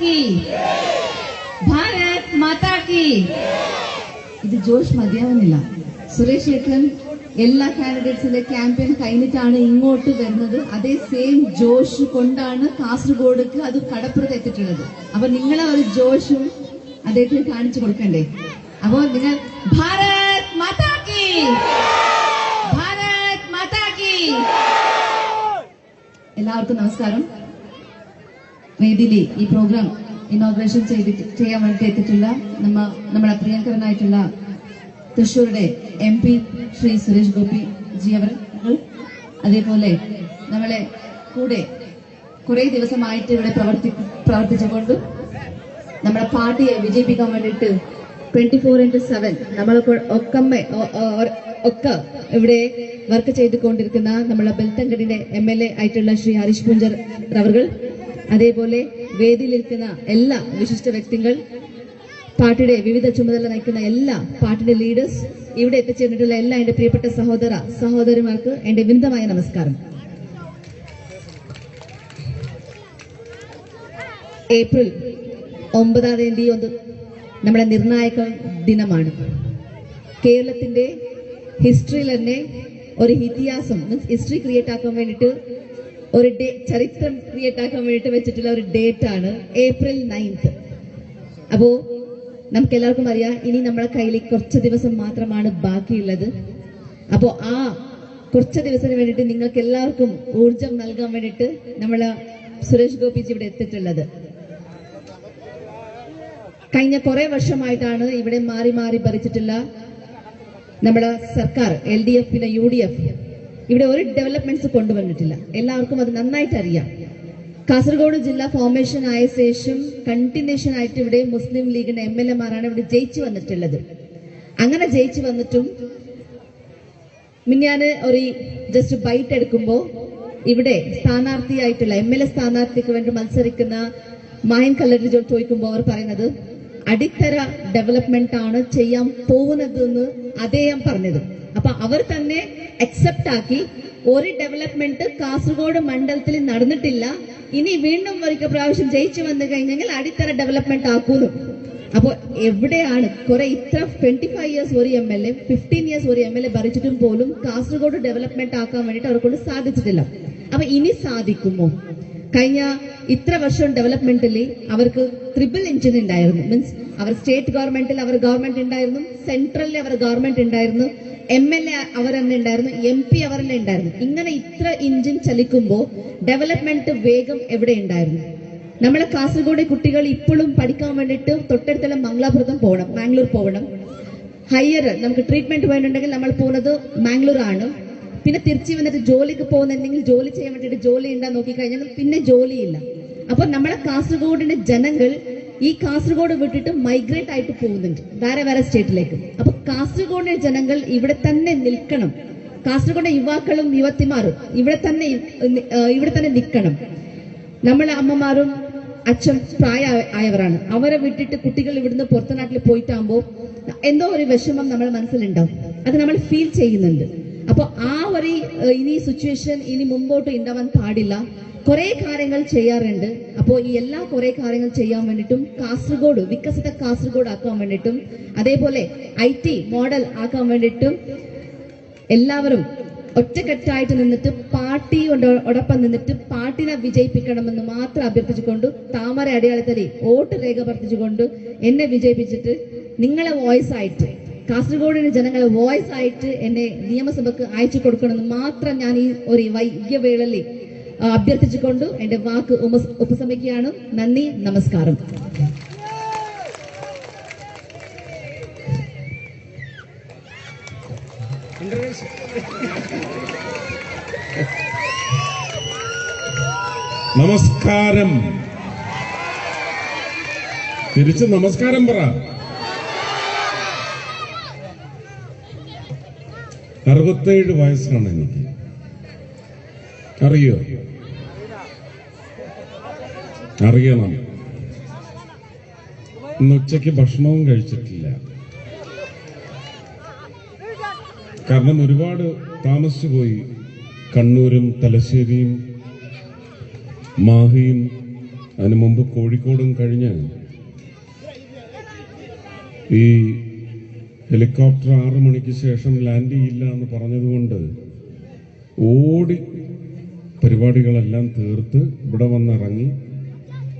की, भारत माता की. ഇത് ജോഷ് മതിയാവുന്നില്ല. സുരേഷ് ഏട്ടൻ എല്ലാ കാൻഡിഡേറ്റ്സിന്റെ ക്യാമ്പയിൻ കഴിഞ്ഞിട്ടാണ് ഇങ്ങോട്ട് വരുന്നത്. അതേ സെയിം ജോഷ് കൊണ്ടാണ് കാസർഗോഡ്ക്ക് അത് കടപ്പുറത്ത് എത്തിയിട്ടുള്ളത്. അപ്പൊ നിങ്ങളെ ഒരു ജോഷും അദ്ദേഹത്തിന് കാണിച്ചു കൊടുക്കണ്ടേ? അപ്പോൾ നിങ്ങൾ ഭാരത് മാതാ കി, ഭാരത് മാതാ കി. എല്ലാവർക്കും നമസ്കാരം. വേദിയിൽ ഈ പ്രോഗ്രാം ഇനോഗ്രേഷൻ ചെയ്യാൻ വേണ്ടി എത്തിയിട്ടുള്ള നമ്മുടെ പ്രിയങ്കരനായിട്ടുള്ള തൃശ്ശൂരുടെ MP ശ്രീ സുരേഷ് ഗോപി ജി അവർ, അതേപോലെ നമ്മളെ കൂടെ കുറെ ദിവസമായിട്ട് ഇവിടെ പ്രവർത്തിച്ചുകൊണ്ട് നമ്മുടെ പാർട്ടിയെ വിജയിപ്പിക്കാൻ വേണ്ടിയിട്ട് 24/7 നമ്മളൊക്കെ ഇവിടെ വർക്ക് ചെയ്തുകൊണ്ടിരിക്കുന്ന നമ്മളെ ബെൽത്തങ്കടിന്റെ MLA ആയിട്ടുള്ള ശ്രീ ഹരീഷ് പൂഞ്ചർ അവർ, അതേപോലെ വേദിയിലിരിക്കുന്ന എല്ലാ വിശിഷ്ട വ്യക്തികൾ, പാർട്ടിയുടെ വിവിധ ചുമതല നയിക്കുന്ന എല്ലാ പാർട്ടിയുടെ ലീഡേഴ്സ്, ഇവിടെ എത്തിച്ചേർന്നിട്ടുള്ള എല്ലാ എന്റെ പ്രിയപ്പെട്ട സഹോദരന്മാർക്ക് എന്റെ വിനീതമായ നമസ്കാരം. ഏപ്രിൽ 9 തീയതി നമ്മുടെ നിർണായക ദിനമാണ്. കേരളത്തിന്റെ ഹിസ്റ്ററിയിൽ തന്നെ ഒരു ഇതിഹാസം, ഹിസ്റ്ററി ക്രിയേറ്റ് ആക്കാൻ വേണ്ടിയിട്ട് ഒരു ചരിത്രം ക്രിയേറ്റ് ആക്കാൻ വേണ്ടിയിട്ട് വെച്ചിട്ടുള്ള ഒരു ഡേറ്റ് ആണ് April 9th. അപ്പോ നമുക്ക് എല്ലാവർക്കും അറിയാം, ഇനി നമ്മുടെ കയ്യിൽ കുറച്ച് ദിവസം മാത്രമാണ് ബാക്കിയുള്ളത്. അപ്പോ ആ കുറച്ച് ദിവസത്തിന് വേണ്ടിയിട്ട് നിങ്ങൾക്ക് എല്ലാവർക്കും ഊർജം നൽകാൻ വേണ്ടിയിട്ട് നമ്മളെ സുരേഷ് ഗോപിജി ഇവിടെ എത്തിയിട്ടുള്ളത്. കഴിഞ്ഞ കുറെ വർഷമായിട്ടാണ് ഇവിടെ മാറി മാറി ഭരിച്ചിട്ടുള്ള നമ്മുടെ സർക്കാർ, LDF പിന്നെ UDF, ഇവിടെ ഒരു ഡെവലപ്മെന്റ്സ് കൊണ്ടുവന്നിട്ടില്ല. എല്ലാവർക്കും അത് നന്നായിട്ട് അറിയാം. കാസർഗോഡ് ജില്ല ഫോർമേഷൻ ആയ ശേഷം കണ്ടിന്യൂഷൻ ആയിട്ട് ഇവിടെ മുസ്ലിം ലീഗിന്റെ MLA-മാരാണ് ഇവിടെ ജയിച്ചു വന്നിട്ടുള്ളത്. അങ്ങനെ ജയിച്ചു വന്നിട്ടും മിന്നാന് ഒരു ജസ്റ്റ് ബൈറ്റ് എടുക്കുമ്പോൾ ഇവിടെ സ്ഥാനാർത്ഥിയായിട്ടുള്ള MLA സ്ഥാനാർത്ഥിക്ക് വേണ്ടി മത്സരിക്കുന്ന മായൻ കല്ലറി ചോദിക്കുമ്പോൾ അവർ പറയുന്നത് അടിത്തറ ഡെവലപ്മെന്റ് ആണ് ചെയ്യാൻ പോകുന്നത് എന്ന് അദ്ദേഹം പറഞ്ഞത്. അപ്പൊ അവർ തന്നെ അക്സെപ്റ്റ് ആക്കി ഒരു ഡെവലപ്മെന്റ് കാസർഗോഡ് മണ്ഡലത്തിൽ നടന്നിട്ടില്ല, ഇനി വീണ്ടും ഒരിക്കൽ പ്രാവശ്യം ജയിച്ചു വന്നു കഴിഞ്ഞെങ്കിൽ അടിത്തറ ഡെവലപ്മെന്റ് ആക്കുന്നു. അപ്പൊ എവിടെയാണ് ഇത്ര 25 years ഒരു MLA, 15 years ഒരു MLA ഭരിച്ചിട്ടും പോലും കാസർഗോഡ് ഡെവലപ്മെന്റ് ആക്കാൻ വേണ്ടിയിട്ട് അവരെ കൊണ്ട് സാധിച്ചിട്ടില്ല. അപ്പൊ ഇനി സാധിക്കുമോ? കഴിഞ്ഞ ഇത്ര വർഷം ഡെവലപ്മെന്റിൽ അവർക്ക് ട്രിപ്പിൾ എഞ്ചിൻ ഉണ്ടായിരുന്നു. മീൻസ് അവർ സ്റ്റേറ്റ് ഗവൺമെന്റിൽ അവർ ഗവൺമെന്റ് ഉണ്ടായിരുന്നു, സെൻട്രലിൽ അവർ ഗവൺമെന്റ് ഉണ്ടായിരുന്നു, MLA അവർ തന്നെ ഉണ്ടായിരുന്നു, MP അവർ തന്നെ ഉണ്ടായിരുന്നു. ഇങ്ങനെ ഇത്ര എഞ്ചിൻ ചലിക്കുമ്പോൾ ഡെവലപ്മെന്റ് വേഗം എവിടെ ഉണ്ടായിരുന്നു? നമ്മളെ കാസർഗോഡ് കുട്ടികൾ ഇപ്പോഴും പഠിക്കാൻ വേണ്ടിയിട്ട് തൊട്ടടുത്തുള്ള മാംഗ്ലൂർ പോകണം. ഹയർ നമുക്ക് ട്രീറ്റ്മെന്റ് വേണമെങ്കിൽ നമ്മൾ പോകുന്നത് മാംഗ്ലൂർ ആണ്. പിന്നെ തിരിച്ചു വന്നിട്ട് ജോലിക്ക് പോകുന്നുണ്ടെങ്കിൽ ജോലി ചെയ്യാൻ വേണ്ടിയിട്ട് ജോലി ഉണ്ടാ നോക്കിക്കഴിഞ്ഞാൽ പിന്നെ ജോലിയില്ല. അപ്പൊ നമ്മളെ കാസർഗോഡിന്റെ ജനങ്ങൾ ഈ കാസർഗോഡ് വിട്ടിട്ട് മൈഗ്രേറ്റ് ആയിട്ട് പോകുന്നുണ്ട് വേറെ സ്റ്റേറ്റിലേക്ക്. അപ്പൊ കാസർഗോഡിന്റെ ജനങ്ങൾ ഇവിടെ തന്നെ നിൽക്കണം. കാസർഗോഡിന്റെ യുവാക്കളും യുവത്തിമാരും ഇവിടെ തന്നെ നിൽക്കണം. നമ്മളെ അമ്മമാരും അച്ഛൻ പ്രായമായവരാണ്, അവരെ വിട്ടിട്ട് കുട്ടികൾ ഇവിടുന്ന് പുറത്തെ നാട്ടിൽ പോയിട്ടാകുമ്പോൾ എന്തോ ഒരു വിഷമം നമ്മുടെ മനസ്സിലുണ്ടാവും. അത് നമ്മൾ ഫീൽ ചെയ്യുന്നുണ്ട്. അപ്പൊ ആ ഒരു ഇനി സിറ്റുവേഷൻ ഇനി മുമ്പോട്ട് ഉണ്ടാവാൻ പാടില്ല. കുറെ കാര്യങ്ങൾ ചെയ്യാറുണ്ട്. അപ്പോൾ ഈ എല്ലാ കുറെ കാര്യങ്ങൾ ചെയ്യാൻ വേണ്ടിയിട്ടും കാസർഗോഡ് വികസിത കാസർഗോഡ് ആക്കാൻ വേണ്ടിയിട്ടും അതേപോലെ IT മോഡൽ ആക്കാൻ വേണ്ടിയിട്ടും എല്ലാവരും ഒറ്റക്കെട്ടായിട്ട് നിന്നിട്ട് പാർട്ടിയോടൊപ്പം നിന്നിട്ട് പാർട്ടിനെ വിജയിപ്പിക്കണമെന്ന് മാത്രം അഭ്യർത്ഥിച്ചുകൊണ്ട് താമര അടയാളത്തിൽ വോട്ട് രേഖപ്പെടുത്തിച്ചുകൊണ്ട് എന്നെ വിജയിപ്പിച്ചിട്ട് നിങ്ങളെ വോയിസ് ആയിട്ട് കാസർഗോഡിന്റെ ജനങ്ങളെ വോയിസ് ആയിട്ട് എന്നെ നിയമസഭക്ക് അയച്ചു കൊടുക്കണമെന്ന് മാത്രം ഞാൻ ഈ ഒരു വൈകിയവേളയിൽ അഭ്യർത്ഥിച്ചുകൊണ്ട് എന്റെ വാക്ക് ഉപസംഹരിക്കുകയാണ്. നന്ദി, നമസ്കാരം. നമസ്കാരം. തിരിച്ച് നമസ്കാരം പറ. 67 വയസ്സാണ് എനിക്ക്. അറിയണം. ഇന്ന് ഉച്ചയ്ക്ക് ഭക്ഷണവും കഴിച്ചിട്ടില്ല. കാരണം ഒരുപാട് താമസിച്ചു പോയി. കണ്ണൂരും തലശ്ശേരിയും മാഹിയും അതിനു മുമ്പ് കോഴിക്കോടും കഴിഞ്ഞ് ഈ ഹെലികോപ്റ്റർ 6 മണിക്ക് ശേഷം ലാൻഡ് ചെയ്യില്ല എന്ന് പറഞ്ഞതുകൊണ്ട് ഓടി പരിപാടികളെല്ലാം തീർത്ത് ഇവിടെ വന്നിറങ്ങി.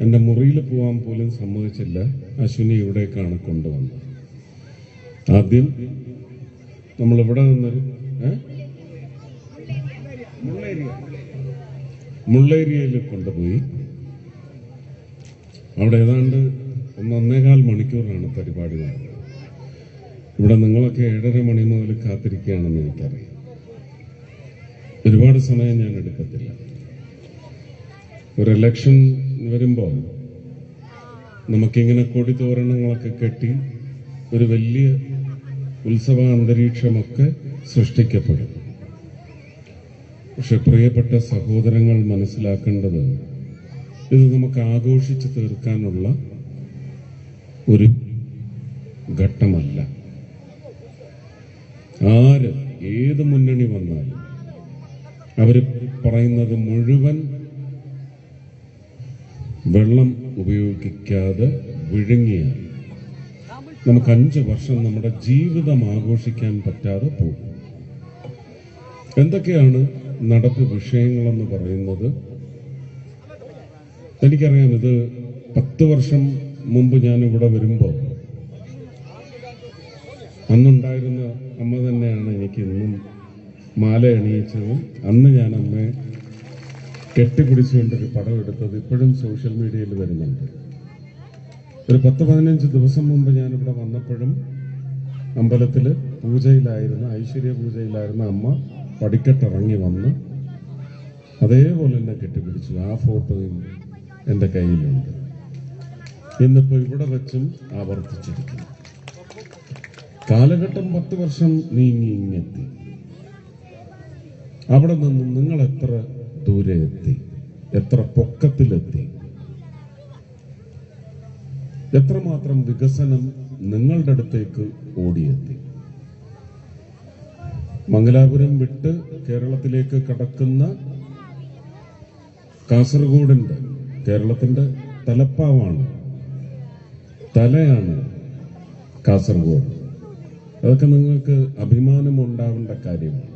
എൻ്റെ മുറിയിൽ പോകാൻ പോലും സമ്മതിച്ചില്ല. അശ്വിനി ഇവിടേക്കാണ് കൊണ്ടുവന്നത്. ആദ്യം നമ്മളിവിടെ നിന്നൊരു മുള്ളേരിയയിൽ കൊണ്ടുപോയി. അവിടെ ഏതാണ്ട് 1.25 മണിക്കൂറാണ് പരിപാടി നടന്നത്. ഇവിടെ നിങ്ങളൊക്കെ 7:30 മണി മുതൽ കാത്തിരിക്കുകയാണെന്ന് എനിക്കറിയാം. ഒരുപാട് സമയം ഞാൻ എടുക്കത്തില്ല. ഒരു ഇലക്ഷൻ വരുമ്പോൾ നമുക്കിങ്ങനെ കൊടിതോരണങ്ങളൊക്കെ കെട്ടി ഒരു വലിയ ഉത്സവ അന്തരീക്ഷമൊക്കെ സൃഷ്ടിക്കപ്പെടും. പക്ഷെ പ്രിയപ്പെട്ട സഹോദരങ്ങൾ മനസ്സിലാക്കേണ്ടത്, ഇത് നമുക്ക് ആഘോഷിച്ച് തീർക്കാനുള്ള ഒരു ഘട്ടമല്ല. ആര് ഏത് മുന്നണി വന്നാലും അവര് പറയുന്നത് മുഴുവൻ വെള്ളം ഉപയോഗിക്കാതെ വിഴുങ്ങിയാൽ നമുക്ക് 5 വർഷം നമ്മുടെ ജീവിതം ആഘോഷിക്കാൻ പറ്റാതെ പോകും. എന്തൊക്കെയാണ് നടപ്പ് വിഷയങ്ങളെന്ന് പറയുന്നത്? എനിക്കറിയാം. ഇത് 10 വർഷം മുമ്പ് ഞാൻ ഇവിടെ വരുമ്പോൾ അന്നുണ്ടായിരുന്ന അമ്മ തന്നെയാണ് എനിക്ക് ഇന്നും മാല അണിയിച്ചതും. അന്ന് ഞാൻ അമ്മയെ കെട്ടിപ്പിടിച്ചുകൊണ്ടൊരു പടം എടുത്തത് ഇപ്പോഴും സോഷ്യൽ മീഡിയയിൽ വരുന്നുണ്ട്. ഒരു 10-15 ദിവസം മുമ്പ് ഞാനിവിടെ വന്നപ്പോഴും അമ്പലത്തില് പൂജയിലായിരുന്ന, ഐശ്വര്യ പൂജയിലായിരുന്ന അമ്മ പടിക്കെട്ടിറങ്ങി വന്ന് അതേപോലെ എന്നെ കെട്ടിപ്പിടിച്ചു. ആ ഫോട്ടോയും എൻ്റെ കയ്യിലുണ്ട്. ഇന്നിപ്പോ ഇവിടെ വെച്ചും ആവർത്തിച്ചിരിക്കുന്നു. കാലഘട്ടം 10 വർഷം നീങ്ങി ഇങ്ങെത്തി. അവിടെ നിന്നും നിങ്ങൾ എത്ര ദൂരെ എത്തി? എത്ര പൊക്കത്തിലെത്തി? എത്രമാത്രം വികസനം നിങ്ങളുടെ അടുത്തേക്ക് ഓടിയെത്തി? മംഗലാപുരം വിട്ട് കേരളത്തിലേക്ക് കടക്കുന്ന കാസർഗോഡിന്റെ, കേരളത്തിന്റെ തലപ്പാവാണ്, തലയാണ് കാസർഗോഡ്. അതൊക്കെ നിങ്ങൾക്ക് അഭിമാനം ഉണ്ടാവേണ്ട കാര്യമാണ്.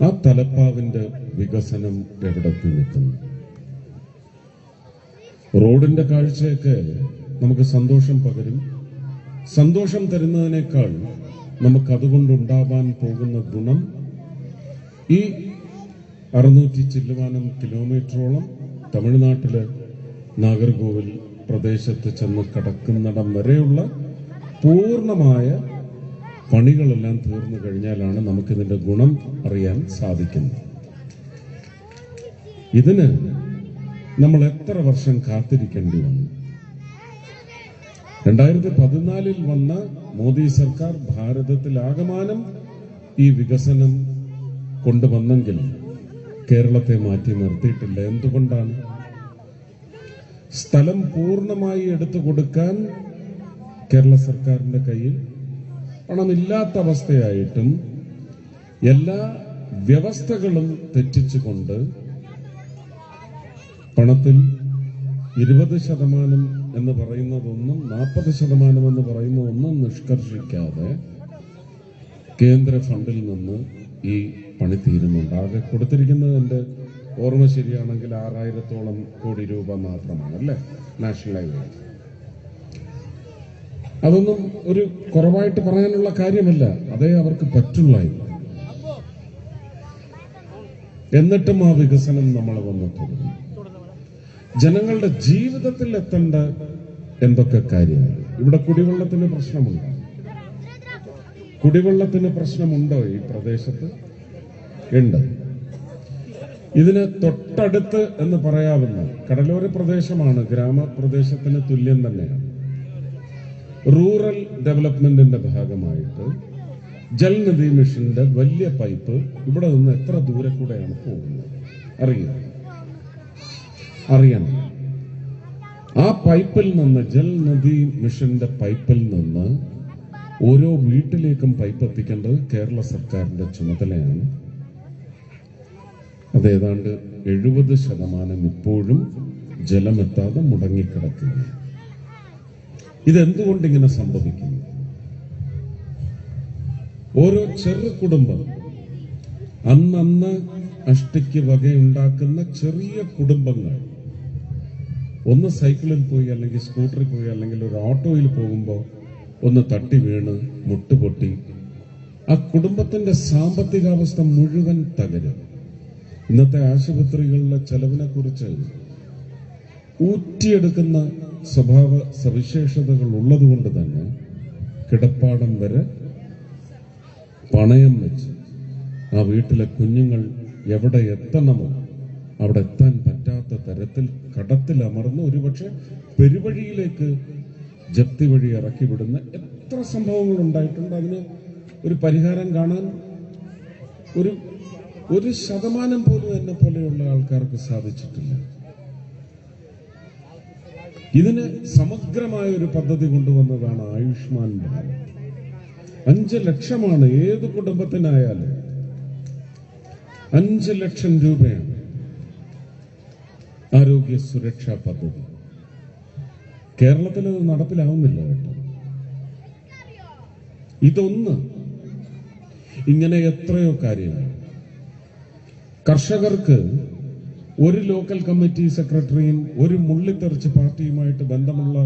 ആ തലപ്പാവിന്റെ വികസനം എവിടെത്തി നിൽക്കുന്നു? റോഡിന്റെ കാഴ്ചയൊക്കെ നമുക്ക് സന്തോഷം പകരും. സന്തോഷം തരുന്നതിനേക്കാൾ നമുക്ക് അതുകൊണ്ടുണ്ടാവാൻ പോകുന്ന ഗുണം ഈ 600 ചില്ലുവാനം കിലോമീറ്ററോളം തമിഴ്നാട്ടിലെ നാഗർകോവിൽ പ്രദേശത്ത് ചെന്ന് കടക്കുന്നിടം വരെയുള്ള പൂർണ്ണമായ പണികളെല്ലാം തീർന്നു കഴിഞ്ഞാലാണ് നമുക്കിതിന്റെ ഗുണം അറിയാൻ സാധിക്കുന്നത്. ഇതിന് നമ്മൾ എത്ര വർഷം കാത്തിരിക്കേണ്ടി വന്നു? 2014 വന്ന മോദി സർക്കാർ ഭാരതത്തിലാകമാനം ഈ വികസനം കൊണ്ടുവന്നെങ്കിൽ കേരളത്തെ മാറ്റി നിർത്തിയിട്ടില്ല. എന്തുകൊണ്ടാണ്? സ്ഥലം പൂർണ്ണമായി എടുത്തു കൊടുക്കാൻ കേരള സർക്കാരിന്റെ കയ്യിൽ പണമില്ലാത്ത അവസ്ഥയായിട്ടും എല്ലാ വ്യവസ്ഥകളും തെറ്റിച്ചുകൊണ്ട് പണത്തിൽ 20% എന്ന് പറയുന്നതൊന്നും 40% എന്ന് പറയുന്നതൊന്നും നിഷ്കർഷിക്കാതെ കേന്ദ്ര ഫണ്ടിൽ നിന്ന് ഈ പണി തീരുന്നുണ്ട്. ആകെ കൊടുത്തിരിക്കുന്നത്, എൻ്റെ ഓർമ്മ ശരിയാണെങ്കിൽ 6000-ഓളം കോടി രൂപ മാത്രമാണ്, അല്ലേ? National highway. അതൊന്നും ഒരു കുറവായിട്ട് പറയാനുള്ള കാര്യമല്ല, അതേ അവർക്ക് പറ്റുള്ളായിരുന്നു. എന്നിട്ടും ആ വികസനം നമ്മൾ വന്ന് തുടങ്ങി. ജനങ്ങളുടെ ജീവിതത്തിൽ എത്തേണ്ട എന്തൊക്കെ കാര്യങ്ങൾ? ഇവിടെ കുടിവെള്ളത്തിന് പ്രശ്നമുണ്ടോ? കുടിവെള്ളത്തിന് പ്രശ്നമുണ്ടോ ഈ പ്രദേശത്ത്? ഉണ്ട്. ഇതിന് തൊട്ടടുത്ത് എന്ന് പറയാവുന്ന കടലോര പ്രദേശമാണ്, ഗ്രാമപ്രദേശത്തിന് തുല്യം തന്നെയാണ്. റൂറൽ ഡെവലപ്മെന്റിന്റെ ഭാഗമായിട്ട് ജൽനിധി മിഷന്റെ വലിയ പൈപ്പ് ഇവിടെ നിന്ന് എത്ര ദൂരെ കൂടെയാണ് പോകുന്നത് അറിയണം. ആ പൈപ്പിൽ നിന്ന്, ജൽനിധി മിഷന്റെ പൈപ്പിൽ നിന്ന് ഓരോ വീട്ടിലേക്കും പൈപ്പ് എത്തിക്കേണ്ടത് കേരള സർക്കാരിന്റെ ചുമതലയാണ്. അത് ഏതാണ്ട് 70% ഇപ്പോഴും ജലമെത്താതെ മുടങ്ങിക്കിടക്കുന്നു. ഇതെന്തുകൊണ്ടിങ്ങനെ സംഭവിക്കുന്നു? ഓരോ ചെറു കുടുംബം അന്നന്ന് അഷ്ടിക്ക് വകയുണ്ടാക്കുന്ന ചെറിയ കുടുംബങ്ങൾ ഒന്ന് സൈക്കിളിൽ പോയി, അല്ലെങ്കിൽ സ്കൂട്ടറിൽ പോയി, അല്ലെങ്കിൽ ഒരു ഓട്ടോയിൽ പോകുമ്പോൾ ഒന്ന് തട്ടി വീണ് മുട്ടുപൊട്ടി ആ കുടുംബത്തിന്റെ സാമ്പത്തികാവസ്ഥ മുഴുവൻ തകരും. ഇന്നത്തെ ആശുപത്രികളിലെ ചെലവിനെ കുറിച്ച് ഊറ്റിയെടുക്കുന്ന സ്വഭാവ സവിശേഷതകൾ ഉള്ളതുകൊണ്ട് തന്നെ കിടപ്പാടം വരെ പണയം വെച്ച് ആ വീട്ടിലെ കുഞ്ഞുങ്ങൾ എവിടെ എത്തണമോ അവിടെ എത്താൻ പറ്റാത്ത തരത്തിൽ കടത്തിലമർന്ന് ഒരുപക്ഷെ പെരുവഴിയിലേക്ക് ജപ്തി വഴി ഇറക്കി വിടുന്ന എത്ര സംഭവങ്ങൾ ഉണ്ടായിട്ടുണ്ട്. അതിന് ഒരു പരിഹാരം കാണാൻ ഒരു ശതമാനം പോലും എന്നെ പോലെയുള്ള ആൾക്കാർക്ക് സാധിച്ചിട്ടില്ല. ഇതിന് സമഗ്രമായ ഒരു പദ്ധതി കൊണ്ടുവന്നതാണ് ആയുഷ്മാൻ ഭാരത്. 5 ലക്ഷമാണ് ഏത് കുടുംബത്തിനായാലും 5 ലക്ഷം രൂപയാണ് ആരോഗ്യ സുരക്ഷാ പദ്ധതി. കേരളത്തിൽ അത് നടപ്പിലാവുന്നില്ല കേട്ടോ. ഇതൊന്ന്, ഇങ്ങനെ എത്രയോ കാര്യങ്ങൾ. കർഷകർക്ക് ഒരു ലോക്കൽ കമ്മിറ്റി സെക്രട്ടറിയും ഒരു മുള്ളിത്തെറിച്ച് പാർട്ടിയുമായിട്ട് ബന്ധമുള്ള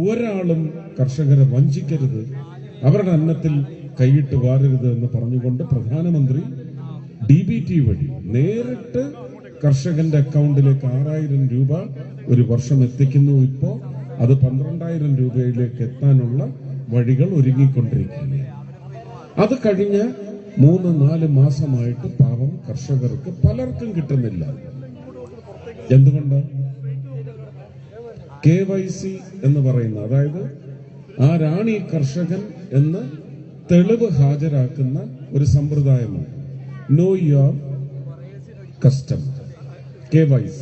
ഒരാളും കർഷകരെ വഞ്ചിക്കരുത്, അവരുടെ അന്നത്തിൽ കൈയിട്ട് വാരരുത് എന്ന് പറഞ്ഞുകൊണ്ട് പ്രധാനമന്ത്രി DBT വഴി നേരിട്ട് കർഷകന്റെ അക്കൗണ്ടിലേക്ക് 6000 രൂപ ഒരു വർഷം എത്തിക്കുന്നു. ഇപ്പോ അത് 12,000 രൂപയിലേക്ക് എത്താനുള്ള വഴികൾ ഒരുങ്ങിക്കൊണ്ടിരിക്കുകയാണ്. അത് കഴിഞ്ഞ 3-4 മാസമായിട്ട് പാവം കർഷകർക്ക് പലർക്കും കിട്ടുന്നില്ല. എന്തുകൊണ്ട്? KYC എന്ന് പറയുന്ന, അതായത് ആരാണ് ഈ കർഷകൻ എന്ന് തെളിവ് ഹാജരാക്കുന്ന ഒരു സമ്പ്രദായമാണ്. No your customer, KYC.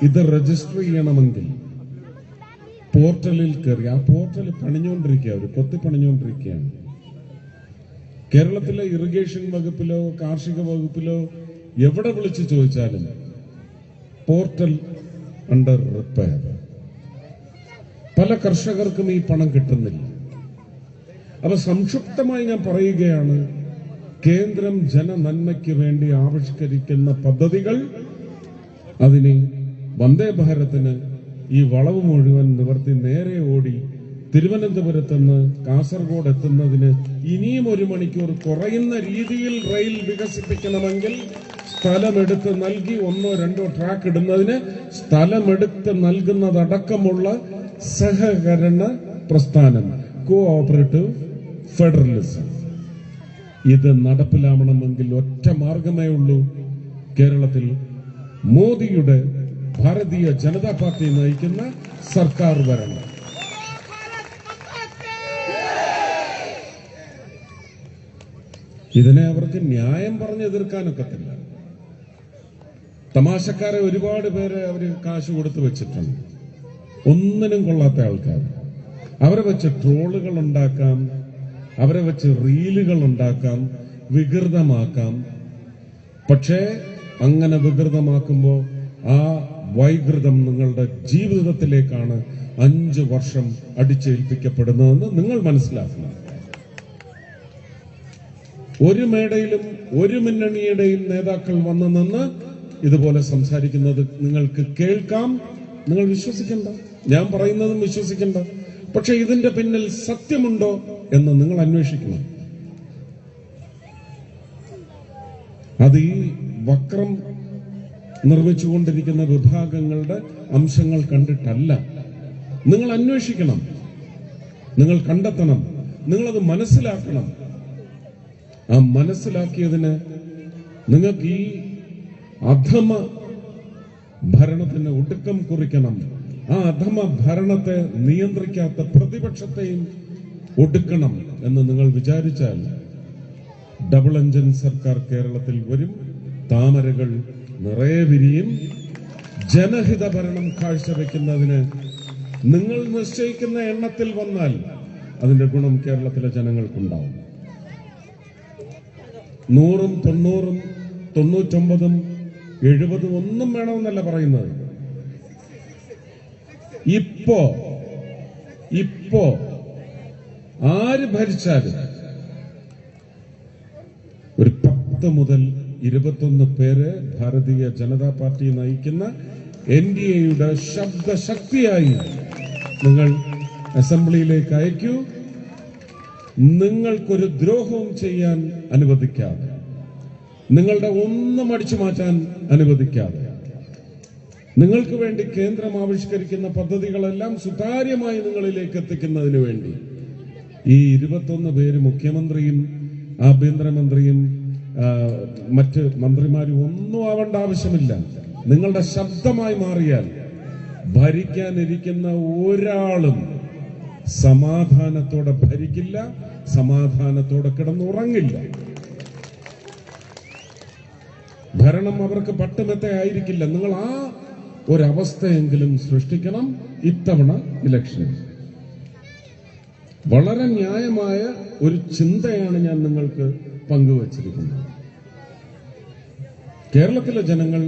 ഇത് രജിസ്റ്റർ ചെയ്യണമെങ്കിൽ പോർട്ടലിൽ കയറി, ആ പോർട്ടൽ പണിഞ്ഞുകൊണ്ടിരിക്കുക, ഒരു കൊത്തി പണിഞ്ഞുകൊണ്ടിരിക്കുകയാണ്. കേരളത്തിലെ ഇറിഗേഷൻ വകുപ്പിലോ കാർഷിക വകുപ്പിലോ എവിടെ വിളിച്ചു ചോദിച്ചാലും പോർട്ടൽ അണ്ടർ റിപ്പയർ. പല കർഷകർക്കും ഈ പണം കിട്ടുന്നില്ല. അപ്പൊ സംക്ഷിപ്തമായി ഞാൻ പറയുകയാണ്, കേന്ദ്രം ജനനന്മയ്ക്ക് വേണ്ടി ആവിഷ്കരിക്കുന്ന പദ്ധതികൾ, അതിന് വന്ദേ ഭാരതിന് ഈ വളവ് മുഴുവൻ നിവർത്തി നേരെ ഓടി തിരുവനന്തപുരത്ത് നിന്ന് കാസർഗോഡ് എത്തുന്നതിന് ഇനിയും 1 മണിക്കൂർ കുറയുന്ന രീതിയിൽ റെയിൽ വികസിപ്പിക്കണമെങ്കിൽ സ്ഥലമെടുത്ത് നൽകി 1-2 ട്രാക്ക് ഇടുന്നതിന് സ്ഥലമെടുത്ത് നൽകുന്നതടക്കമുള്ള സഹകരണ പ്രസ്ഥാനം, കോഓപ്പറേറ്റീവ് ഫെഡറലിസം, ഇത് നടപ്പിലാവണമെങ്കിൽ ഒറ്റ മാർഗമേ ഉള്ളൂ. കേരളത്തിൽ മോദിയുടെ ഭാരതീയ ജനതാ പാർട്ടി നയിക്കുന്ന സർക്കാർ വരണം. ഇതിനെ അവർക്ക് ന്യായം പറഞ്ഞ് എതിർക്കാനൊക്കത്തില്ല. തമാശക്കാരെ ഒരുപാട് പേരെ അവര് കാശ് കൊടുത്തു വെച്ചിട്ടുണ്ട്, ഒന്നിനും കൊള്ളാത്ത ആൾക്കാർ. അവരെ വെച്ച് ട്രോളുകൾ ഉണ്ടാക്കാം, അവരെ വെച്ച് റീലുകൾ ഉണ്ടാക്കാം, വികൃതമാക്കാം. പക്ഷേ അങ്ങനെ വികൃതമാക്കുമ്പോൾ ആ വൈകൃതം നിങ്ങളുടെ ജീവിതത്തിലേക്കാണ് 5 വർഷം അടിച്ചേൽപ്പിക്കപ്പെടുന്നതെന്ന് നിങ്ങൾ മനസ്സിലാക്കണം. ഒരു മേടയിലും ഒരു മുന്നണിയുടെയും നേതാക്കൾ വന്നു നിന്ന് ഇതുപോലെ സംസാരിക്കുന്നത് നിങ്ങൾക്ക് കേൾക്കാം. നിങ്ങൾ വിശ്വസിക്കണ്ട, ഞാൻ പറയുന്നതും വിശ്വസിക്കണ്ട. പക്ഷെ ഇതിന്റെ പിന്നിൽ സത്യമുണ്ടോ എന്ന് നിങ്ങൾ അന്വേഷിക്കണം. അത് ഈ വക്രം നിർമ്മിച്ചുകൊണ്ടിരിക്കുന്ന വിഭാഗങ്ങളുടെ അംശങ്ങൾ കണ്ടിട്ടല്ല. നിങ്ങൾ അന്വേഷിക്കണം, നിങ്ങൾ കണ്ടെത്തണം, നിങ്ങളത് മനസ്സിലാക്കണം. ആ മനസ്സിലാക്കിയതിന് നിങ്ങൾക്ക് ഈ അധമ ഭരണത്തിന് ഒടുക്കം കുറിക്കണം. ആ അധമ ഭരണത്തെ നിയന്ത്രിക്കാത്ത പ്രതിപക്ഷത്തെയും ഒടുക്കണം എന്ന് നിങ്ങൾ വിചാരിച്ചാൽ ഡബിൾ എഞ്ചിൻ സർക്കാർ കേരളത്തിൽ വരും, താമരകൾ നിറയെ വിരിയും. ജനഹിത ഭരണം കാഴ്ചവെക്കുന്നതിന് നിങ്ങൾ നിശ്ചയിക്കുന്ന എണ്ണത്തിൽ വന്നാൽ അതിന്റെ ഗുണം കേരളത്തിലെ ജനങ്ങൾക്കുണ്ടാവും. 100-ഉം 90-ഉം 99-ഉം 70-ഉം ഒന്നും വേണമെന്നല്ല പറയുന്നത്. ഇപ്പോ ആര് ഭരിച്ചാലും ഒരു 10 മുതൽ 21 പേര് ഭാരതീയ ജനതാ പാർട്ടി നയിക്കുന്ന NDAയുടെ ശബ്ദശക്തിയായി നിങ്ങൾ അസംബ്ലിയിലേക്ക് അയക്കൂ. നിങ്ങൾക്കൊരു ദ്രോഹവും ചെയ്യാൻ അനുവദിക്കാതെ, നിങ്ങളുടെ ഒന്നും അടിച്ചു മാറ്റാൻ അനുവദിക്കാതെ, നിങ്ങൾക്ക് വേണ്ടി കേന്ദ്രം ആവിഷ്കരിക്കുന്ന പദ്ധതികളെല്ലാം സുതാര്യമായി നിങ്ങളിലേക്ക് എത്തിക്കുന്നതിന് വേണ്ടി ഈ 21 പേര് മുഖ്യമന്ത്രിയും ആഭ്യന്തരമന്ത്രിയും മറ്റ് മന്ത്രിമാരും ഒന്നും ആവേണ്ട ആവശ്യമില്ല. നിങ്ങളുടെ ശബ്ദമായി മാറിയാൽ ഭരിക്കാനിരിക്കുന്ന ഒരാളും സമാധാനത്തോടെ ഭരിക്കില്ല, സമാധാനത്തോടെ കിടന്നുറങ്ങില്ല. ഭരണം അവർക്ക് പട്ടുമെത്ത ആയിരിക്കില്ല. നിങ്ങൾ ആ ഒരവസ്ഥയെങ്കിലും സൃഷ്ടിക്കണം ഇത്തവണ ഇലക്ഷനിൽ. വളരെ ന്യായമായ ഒരു ചിന്തയാണ് ഞാൻ നിങ്ങൾക്ക് പങ്കുവച്ചിരിക്കുന്നത്. കേരളത്തിലെ ജനങ്ങൾ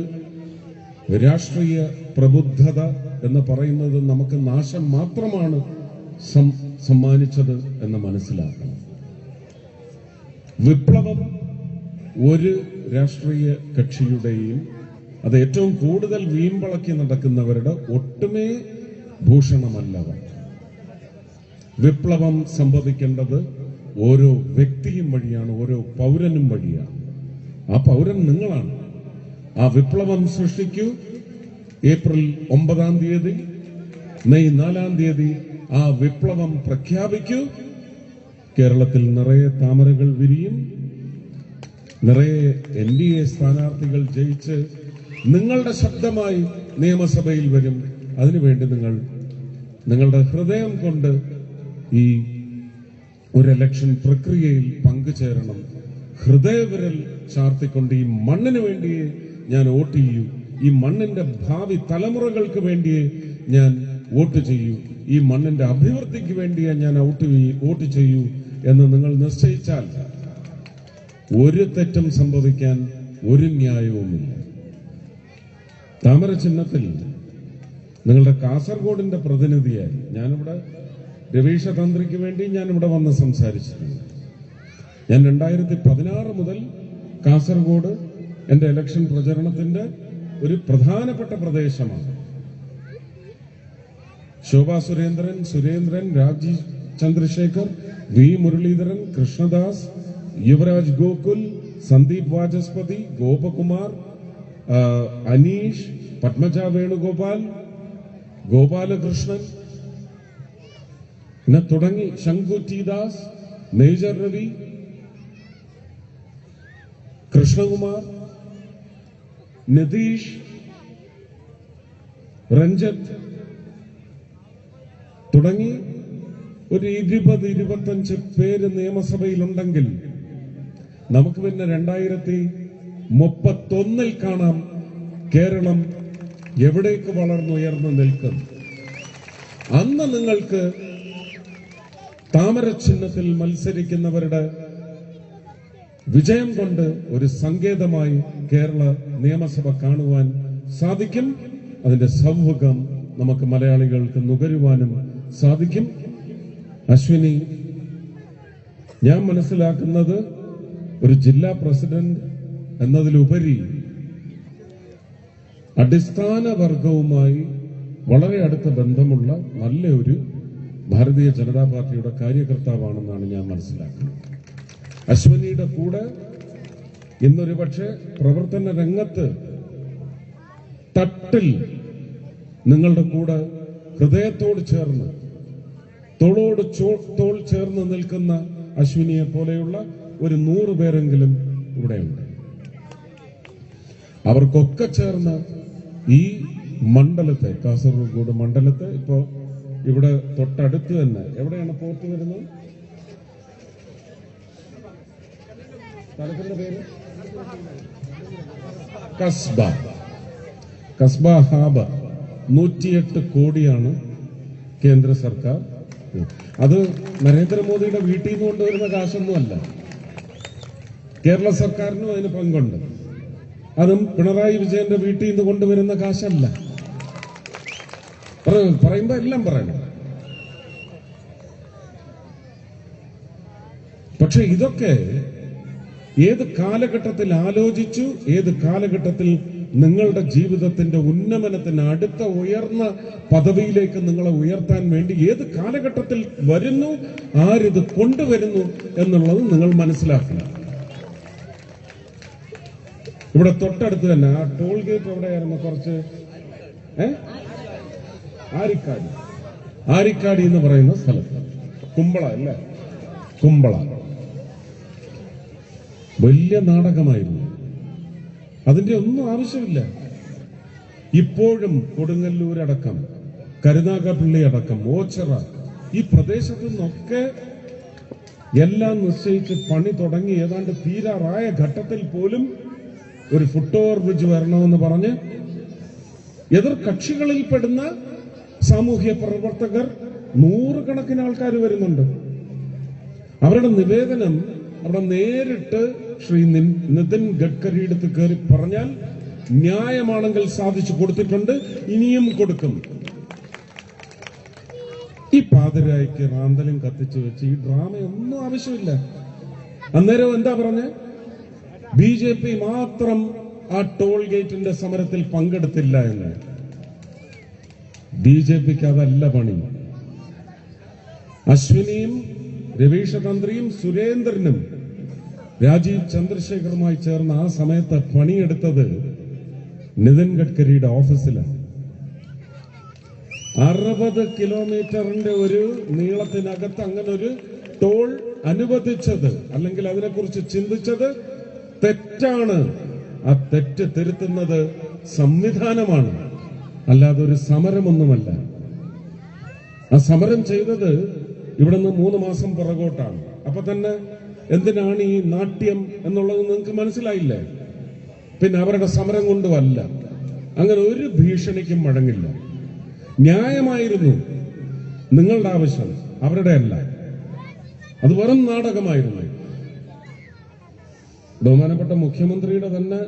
രാഷ്ട്രീയ പ്രബുദ്ധത എന്ന് പറയുന്നത് നമുക്ക് നാശം മാത്രമാണ് സമ്മാനിച്ചത് എന്ന് മനസ്സിലാക്കണം. വിപ്ലവം ഒരു രാഷ്ട്രീയ കക്ഷിയുടെയും അത് ഏറ്റവും കൂടുതൽ വീമ്പളക്കി നടക്കുന്നവരുടെ ഒട്ടുമേ ഭൂഷണമല്ലവർ. വിപ്ലവം സംഭവിക്കേണ്ടത് ഓരോ വ്യക്തിയും വഴിയാണ്, ഓരോ പൗരനും വഴിയാണ്. ആ പൗരൻ നിങ്ങളാണ്. ആ വിപ്ലവം സൃഷ്ടിക്കൂ. ഏപ്രിൽ 9-ാം തീയതി, മെയ് 4-ാം തീയതി ആ വിപ്ലവം പ്രഖ്യാപിക്കൂ. കേരളത്തിൽ നിറയെ താമരകൾ വിരിയും, നിറയെ NDA സ്ഥാനാർത്ഥികൾ ജയിച്ച് നിങ്ങളുടെ ശബ്ദമായി നിയമസഭയിൽ വരും. അതിനുവേണ്ടി നിങ്ങൾ നിങ്ങളുടെ ഹൃദയം കൊണ്ട് ഈ ഒരു ഇലക്ഷൻ പ്രക്രിയയിൽ പങ്കുചേരണം. ഹൃദയവിരൽ ചാർത്തിക്കൊണ്ട് ഈ മണ്ണിന് വേണ്ടിയേ ഞാൻ വോട്ട് ചെയ്യൂ, ഈ മണ്ണിന്റെ ഭാവി തലമുറകൾക്ക് വേണ്ടിയേ ഞാൻ വോട്ട് ചെയ്യൂ, ഈ മണ്ണിന്റെ അഭിവൃദ്ധിക്ക് വേണ്ടിയേ ഞാൻ വോട്ട് ചെയ്യൂ എന്ന് നിങ്ങൾ നിശ്ചയിച്ചാൽ ഒരു തെറ്റും സംഭവിക്കാൻ ഒരു ന്യായവുമില്ല. താമര ചിഹ്നത്തിൽ നിങ്ങളുടെ കാസർഗോഡിന്റെ പ്രതിനിധിയായി ഞാനിവിടെ രവീഷ തന്ത്രിക്ക് വേണ്ടി ഞാനിവിടെ വന്ന് സംസാരിച്ചിട്ടുണ്ട്. ഞാൻ 2016 മുതൽ കാസർഗോഡ് എന്റെ ഇലക്ഷൻ പ്രചരണത്തിന്റെ ഒരു പ്രധാനപ്പെട്ട പ്രദേശമാണ്. ശോഭാ സുരേന്ദ്രൻ, രാജീവ് ചന്ദ്രശേഖർ, വി മുരളീധരൻ, കൃഷ്ണദാസ്, യുവരാജ് ഗോകുൽ, സന്ദീപ് വാചസ്പതി, ഗോപകുമാർ, അനീഷ്, പത്മജ വേണുഗോപാൽ, ഗോപാലകൃഷ്ണൻ പിന്നെ തുടങ്ങി ശങ്കു ടി ദാസ്, മേജർ രവി, കൃഷ്ണകുമാർ, നിതീഷ്, രഞ്ജിത്ത് തുടങ്ങി ഒരു 20-25 പേര് നിയമസഭയിലുണ്ടെങ്കിൽ നമുക്ക് പിന്നെ 2031 കാണാം കേരളം എവിടേക്ക് വളർന്നുയർന്നു നിൽക്കും. അന്ന് നിങ്ങൾക്ക് താമര ചിഹ്നത്തിൽ മത്സരിക്കുന്നവരുടെ വിജയം കൊണ്ട് ഒരു സങ്കേതമായി കേരള നിയമസഭ കാണുവാൻ സാധിക്കും. അതിന്റെ സൗഭാഗ്യം നമുക്ക് മലയാളികൾക്ക് നുകരുവാനും സാധിക്കും. അശ്വിനി, ഞാൻ മനസ്സിലാക്കുന്നത് ഒരു ജില്ലാ പ്രസിഡന്റ് എന്നതിലുപരി അടിസ്ഥാന വർഗവുമായി വളരെ അടുത്ത ബന്ധമുള്ള നല്ല ഒരു ഭാരതീയ ജനതാ പാർട്ടിയുടെ കാര്യകർത്താവാണെന്നാണ് ഞാൻ മനസ്സിലാക്കുന്നത്. അശ്വിനിയുടെ കൂടെ ഇന്നൊരു പക്ഷേ പ്രവർത്തന രംഗത്ത് തട്ടിൽ നിങ്ങളുടെ കൂടെ ഹൃദയത്തോട് ചേർന്ന് തോളോട് തോൾ ചേർന്ന് നിൽക്കുന്ന അശ്വിനിയെ പോലെയുള്ള ഒരു 100 പേരെങ്കിലും ഇവിടെയുണ്ട്. അവർക്കൊക്കെ ചേർന്ന് ഈ മണ്ഡലത്തെ, കാസർഗോഡ് മണ്ഡലത്തെ, ഇപ്പോ ഇവിടെ തൊട്ടടുത്ത് തന്നെ എവിടെയാണ് പോർട്ട് വരുന്നത്? സ്ഥലത്തിന്റെ പേര് കസ്ബ ഹാർബർ. 108 കോടിയാണ് കേന്ദ്ര സർക്കാർ. അത് നരേന്ദ്രമോദിയുടെ വീട്ടിൽ നിന്ന് കൊണ്ടുവരുന്ന കാശൊന്നുമല്ല. കേരള സർക്കാരിനും അതിന് പങ്കുണ്ട്. അതും പിണറായി വിജയന്റെ വീട്ടിൽ നിന്ന് കൊണ്ടുവരുന്ന കാശല്ല. പറയുമ്പോ എല്ലാം പറയണം. പക്ഷെ ഇതൊക്കെ ഏത് കാലഘട്ടത്തിൽ ആലോചിച്ചു, ഏത് കാലഘട്ടത്തിൽ നിങ്ങളുടെ ജീവിതത്തിന്റെ ഉന്നമനത്തിന് അടുത്ത ഉയർന്ന പദവിയിലേക്ക് നിങ്ങളെ ഉയർത്താൻ വേണ്ടി ഏത് കാലഘട്ടത്തിൽ വരുന്നു, ആരിത് കൊണ്ടുവരുന്നു എന്നുള്ളത് നിങ്ങൾ മനസ്സിലാക്കണം. ഇവിടെ തൊട്ടടുത്ത് തന്നെ ആ ടോൾ ഗേറ്റ് എവിടെയായിരുന്നു? കുറച്ച് ആരിക്കാടി എന്ന് പറയുന്ന സ്ഥലത്ത്, കുമ്പള അല്ലേ, കുമ്പള വലിയ നാടകമായിരുന്നു. അതിന്റെ ഒന്നും ആവശ്യമില്ല. ഇപ്പോഴും കൊടുങ്ങല്ലൂരടക്കം, കരുനാഗപ്പള്ളി അടക്കം, ഓച്ചിറ, ഈ പ്രദേശത്തു നിന്നൊക്കെ എല്ലാം നിശ്ചയിച്ച് പണി തുടങ്ങി ഏതാണ്ട് തീരാറായ ഘട്ടത്തിൽ പോലും ഒരു ഫുട് ഓവർ ബ്രിഡ്ജ് വരണമെന്ന് പറഞ്ഞ് എതിർ കക്ഷികളിൽപ്പെടുന്ന സാമൂഹ്യ പ്രവർത്തകർ നൂറുകണക്കിന് ആൾക്കാർ വരുന്നുണ്ട്. അവരുടെ നിവേദനം അവിടെ നേരിട്ട് ശ്രീ നിതിൻ ഗഡ്കരി അടുത്ത് കയറി പറഞ്ഞാൽ ന്യായമാണെങ്കിൽ സാധിച്ചു കൊടുത്തിട്ടുണ്ട്, ഇനിയും കൊടുക്കും. ഈ പാതിരായ്ക്ക് റാന്തലും കത്തിച്ചു വെച്ച് ഈ ഡ്രാമയൊന്നും ആവശ്യമില്ല. അന്നേരം എന്താ പറഞ്ഞ? BJP മാത്രം ആ ടോൾ ഗേറ്റിന്റെ സമരത്തിൽ പങ്കെടുത്തില്ല എന്ന്. BJPക്ക് അതല്ല പണി. അശ്വിനിയും രവീഷ തന്ത്രിയും സുരേന്ദ്രനും രാജീവ് ചന്ദ്രശേഖറുമായി ചേർന്ന് ആ സമയത്ത് പണിയെടുത്തത് നിതിൻ ഗഡ്കരിയുടെ ഓഫീസിലാണ്. 60 കിലോമീറ്ററിന്റെ ഒരു നീളത്തിനകത്ത് അങ്ങനെ ഒരു ടോൾ അനുവദിച്ചത്, അല്ലെങ്കിൽ അതിനെക്കുറിച്ച് ചിന്തിച്ചത് തെറ്റാണ്. ആ തെറ്റ് തിരുത്തുന്നത് സംവിധാനമാണ്, അല്ലാതെ ഒരു സമരമൊന്നുമല്ല. ആ സമരം ചെയ്തത് ഇവിടുന്ന് 3 മാസം പുറകോട്ടാണ്. അപ്പൊ തന്നെ എന്തിനാണ് ഈ നാട്യം എന്നുള്ളത് നിങ്ങൾക്ക് മനസ്സിലായില്ലേ? പിന്നെ അവരുടെ സമരം കൊണ്ടുമല്ല. അങ്ങനെ ഒരു ഭീഷണിക്കും വഴങ്ങില്ല. ന്യായമായിരുന്നു നിങ്ങളുടെ ആവശ്യം, അവരുടെ അല്ല. അത് വെറും നാടകമായിരുന്നു. ബഹുമാനപ്പെട്ട മുഖ്യമന്ത്രിയുടെ തന്നെ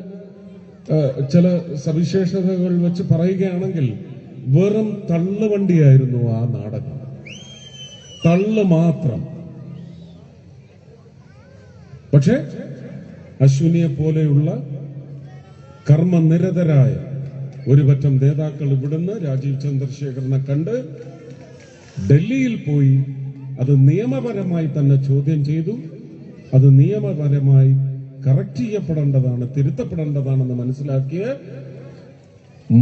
ചില സവിശേഷതകൾ വെച്ച് പറയുകയാണെങ്കിൽ വെറും തള്ളുവണ്ടിയായിരുന്നു ആ നാടകം. തള്ളു മാത്രം. പക്ഷെ അശ്വിനിയെ പോലെയുള്ള കർമ്മനിരതരായ ഒരു പറ്റം നേതാക്കൾ ഇവിടുന്ന് രാജീവ് ചന്ദ്രശേഖരനെ കണ്ട് ഡൽഹിയിൽ പോയി അത് നിയമപരമായി തന്നെ ചോദ്യം ചെയ്തു. അത് നിയമപരമായി കറക്റ്റ് ചെയ്യപ്പെടേണ്ടതാണ്, തിരുത്തപ്പെടേണ്ടതാണെന്ന് മനസ്സിലാക്കിയ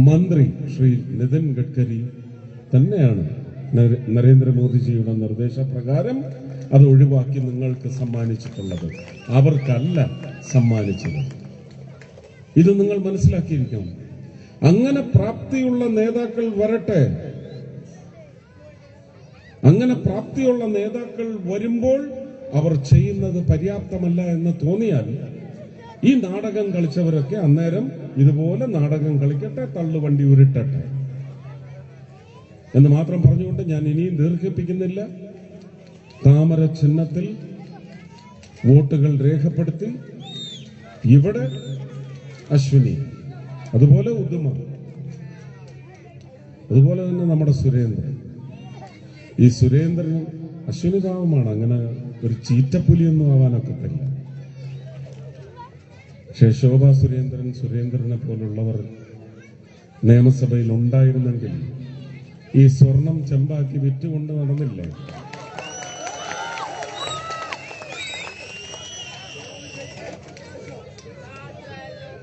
മന്ത്രി ശ്രീ നിതിൻ ഗഡ്കരി തന്നെയാണ് നരേന്ദ്രമോദിജിയുടെ നിർദ്ദേശപ്രകാരം അത് ഒഴിവാക്കി നിങ്ങൾക്ക് സമ്മാനിച്ചിട്ടുള്ളത്. അവർക്കല്ല സമ്മാനിച്ചത്. ഇത് നിങ്ങൾ മനസ്സിലാക്കിയിരിക്കണം. അങ്ങനെ പ്രാപ്തിയുള്ള നേതാക്കൾ വരട്ടെ. അങ്ങനെ പ്രാപ്തിയുള്ള നേതാക്കൾ വരുമ്പോൾ അവർ ചെയ്യുന്നത് പര്യാപ്തമല്ല എന്ന് തോന്നിയാൽ ഈ നാടകം കളിച്ചവരൊക്കെ അന്നേരം ഇതുപോലെ നാടകം കളിക്കട്ടെ, തള്ളുവണ്ടി ഉരുട്ടട്ടെ എന്ന് മാത്രം പറഞ്ഞുകൊണ്ട് ഞാൻ ഇനിയും ദീർഘിപ്പിക്കുന്നില്ല. താമര ചിഹ്നത്തിൽ വോട്ടുകൾ രേഖപ്പെടുത്തി ഇവിടെ അശ്വിനി, അതുപോലെ ഉദുമ, അതുപോലെ തന്നെ നമ്മുടെ സുരേന്ദ്രൻ. ഈ സുരേന്ദ്രനും അശ്വിനി ഭാവമാണ്, അങ്ങനെ ഒരു ചീറ്റപ്പുലിയൊന്നും ആവാനൊക്കത്തില്ല. പക്ഷേ ശോഭാ സുരേന്ദ്രനെ പോലുള്ളവർ നിയമസഭയിൽ ഉണ്ടായിരുന്നെങ്കിൽ ഈ സ്വർണം ചെമ്പാക്കി വിറ്റുകൊണ്ട് നടന്നില്ലേ?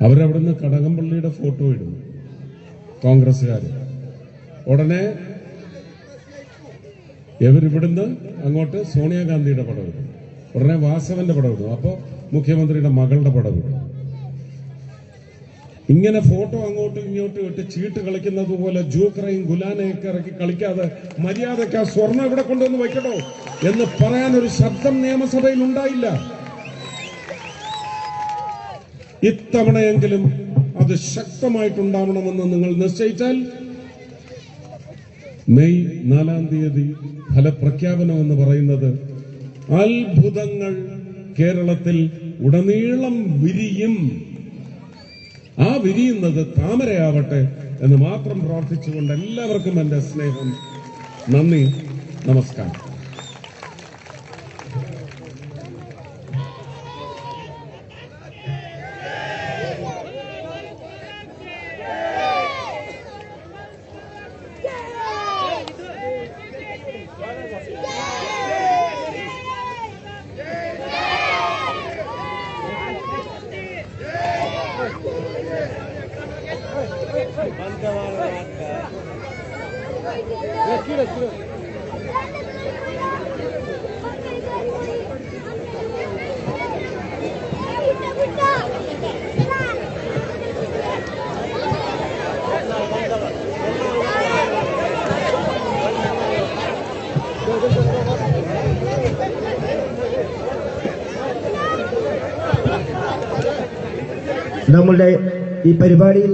അവരവിടുന്ന് കടകംപള്ളിയുടെ ഫോട്ടോ ഇടും കോൺഗ്രസ്സുകാർ. ഉടനെ ഇവരിവിടുന്ന് അങ്ങോട്ട് സോണിയാഗാന്ധിയുടെ പടം ഇടും, ഉടനെ വാസവന്റെ പടം ഇടും, അപ്പോ മുഖ്യമന്ത്രിയുടെ മകളുടെ പടം ഇടും. ഇങ്ങനെ ഫോട്ടോ അങ്ങോട്ടും ഇങ്ങോട്ടും ഇട്ട് ചീട്ട് കളിക്കുന്നത് പോലെ ജൂക്കറയും ഗുലാനയൊക്കെ ഇറക്കി കളിക്കാതെ മര്യാദയ്ക്ക് ആ സ്വർണം ഇവിടെ കൊണ്ടുവന്ന് വയ്ക്കണോ എന്ന് പറയാൻ ഒരു ശബ്ദം നിയമസഭയിൽ ഉണ്ടായില്ല. ഇത്തവണയെങ്കിലും അത് ശക്തമായിട്ടുണ്ടാവണമെന്ന് നിങ്ങൾ നിശ്ചയിച്ചാൽ മെയ് 4-ാം തീയതി ഫലപ്രഖ്യാപനം എന്ന് പറയുന്നത് അത്ഭുതങ്ങൾ കേരളത്തിൽ ഉടനീളം വിരിയും. ആ വിരിയുന്നത് താമരയാവട്ടെ, എന്ന് മാത്രം പ്രാർത്ഥിച്ചുകൊണ്ട് എല്ലാവർക്കും എൻ്റെ സ്നേഹം, നന്ദി, നമസ്കാരം. നമ്മളുടെ ഈ പരിപാടിയിൽ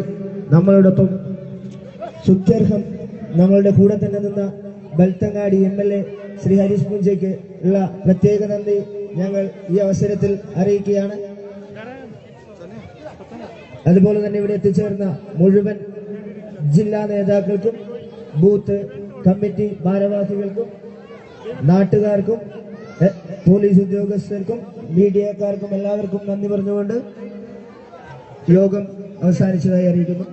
നമ്മളോടൊപ്പം സുത്യർഹം നമ്മളുടെ കൂടെ തന്നെ നിന്ന ബൽത്തങ്ങാടി MLA ശ്രീ ഹരീഷ് പുഞ്ചയ്ക്ക് ഉള്ള പ്രത്യേക നന്ദി ഞങ്ങൾ ഈ അവസരത്തിൽ അറിയിക്കുകയാണ്. അതുപോലെ തന്നെ ഇവിടെ എത്തിച്ചേർന്ന മുഴുവൻ ജില്ലാ നേതാക്കൾക്കും ബൂത്ത് കമ്മിറ്റി ഭാരവാഹികൾക്കും നാട്ടുകാർക്കും പോലീസ് ഉദ്യോഗസ്ഥർക്കും മീഡിയക്കാർക്കും എല്ലാവർക്കും നന്ദി പറഞ്ഞുകൊണ്ട് യോഗം അവസാനിച്ചതായി അറിയിക്കുന്നു.